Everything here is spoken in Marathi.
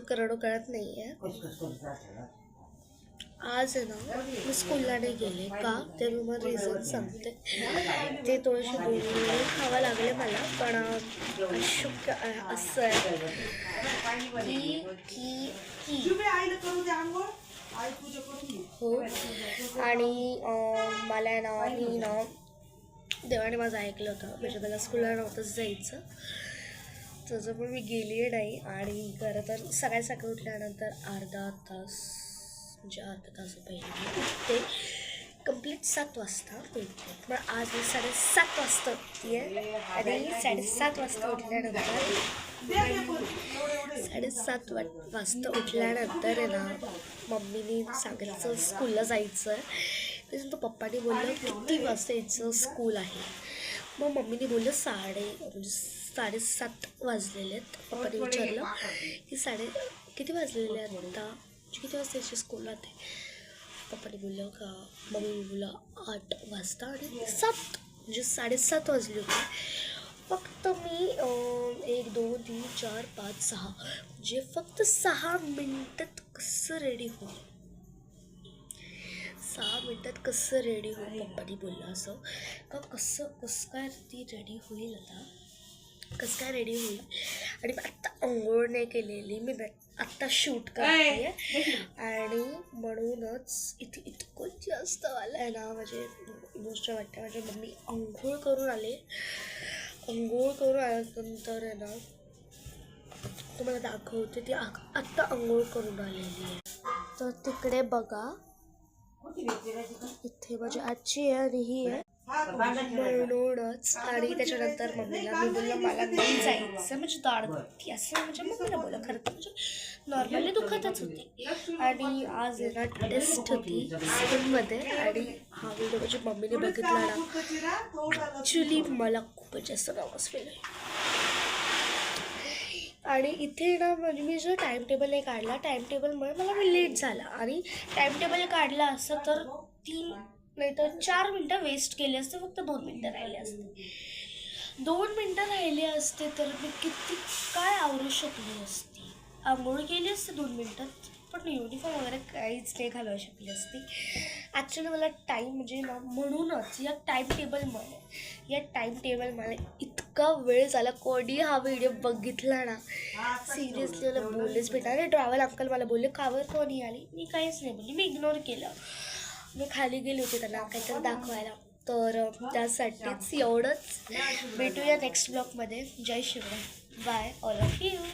करणं कळत नाही आहे. आज आहे ना मी स्कूलला नाही गेले का ते मी मला रिझन सांगते. ते थोडेसे गोळी खावं लागले मला, पण अशक्य असं आहे की हो. आणि मला ना मी ना देवाने माझं ऐकलं होतं, म्हणजे मला स्कूलला नव्हतंच जायचं, तसं पण मी गेली नाही. आणि खरं तर सकाळी सकाळी उठल्यानंतर अर्धा तास पहिले उठते, कंप्लीट 7 वाजता उठते. पण आज मी 7:30 वाजता उठते आणि 7:30 वाजता उठल्यानंतर 7:30 वाजता उठल्यानंतर आहे ना मम्मीने सांगितलं स्कूलला जायचं आहे. त्याच्यानंतर पप्पाने बोललं किती वाजता यायचं स्कूल आहे. मग मम्मीने बोललं 7:30 वाजलेले आहेत. पप्पाने विचारलं की किती वाजलेले आहेत आता, किती वाजता यायची स्कूलला ते. पप्पाने बोललं का, मम्मी बोललं 8 वाजता आणि 7 म्हणजे 7:30 वाजले होते. फक्त मी 1 2 3 4 5 6 म्हणजे फक्त 6 मिनिटात कसं रेडी होईल, 6 मिनिटात कसं रेडी होईल. पप्पानी बोललं असं का कसं काय ती रेडी होईल, आता कसं काय रेडी होईल. आणि मी आत्ता अंघोळ नाही केलेली, मी आत्ता शूट करते आणि म्हणूनच इथे इतकं जास्त आलं आहे ना. माझे गोष्ट वाटते माझी मम्मी अंघोळ करून आले. अंघोळ करून आल्यानंतर आहे ना तुम्हाला दाखवते, ती आत्ता अंघोळ करून आलेली आहे. तर तिकडे बघा, इथे माझी आजी आहे आणि ही आहे म्हणूनच. आणि त्याच्यानंतर मम्मीला मी बोललं मला नाही जायचं, म्हणजे दाढ दुखती असं, म्हणजे मम्मीला बोललं. खरं तर म्हणजे नॉर्मली दुखतच होती. आणि आज ना टेस्ट होती स्कूलमध्ये आणि हा व्हिडिओ म्हणजे मम्मीने बघितला ना, ॲक्च्युली मला खूपच जास्त नर्वस फील आहे. आणि इथे ना म्हणजे मी जो टाईमटेबल नाही काढला, टाईमटेबलमुळे मला लेट झाला. आणि टाईमटेबल काढला असं तर 3 नाही तर 4 मिनटं वेस्ट केले असते, फक्त 2 मिनटं राहिले असते. 2 मिनटं राहिले असते तर मी किती काय आवरू शकली असती. आंघोळ केली असते 2 मिनटात, पण युनिफॉर्म वगैरे काहीच नाही घालू शकली असती. ॲक्च्युली मला टाईम म्हणजे ना, म्हणूनच या टाईमटेबल मला इतका वेळ झाला. कोणी हा व्हिडिओ बघितला ना सिरियसली मला बोललेच भेटणार. आणि ट्रॅव्हल अंकल मला बोलले कावर कोणी आली, मी काहीच नाही बोलली, मी इग्नोर केलं. मी खाली गेले होते त्यांना काहीतरी दाखवायला. तर त्यासाठीच एवढंच. भेटूया नेक्स्ट ब्लॉगमध्ये. जय Shivray, bye all of you.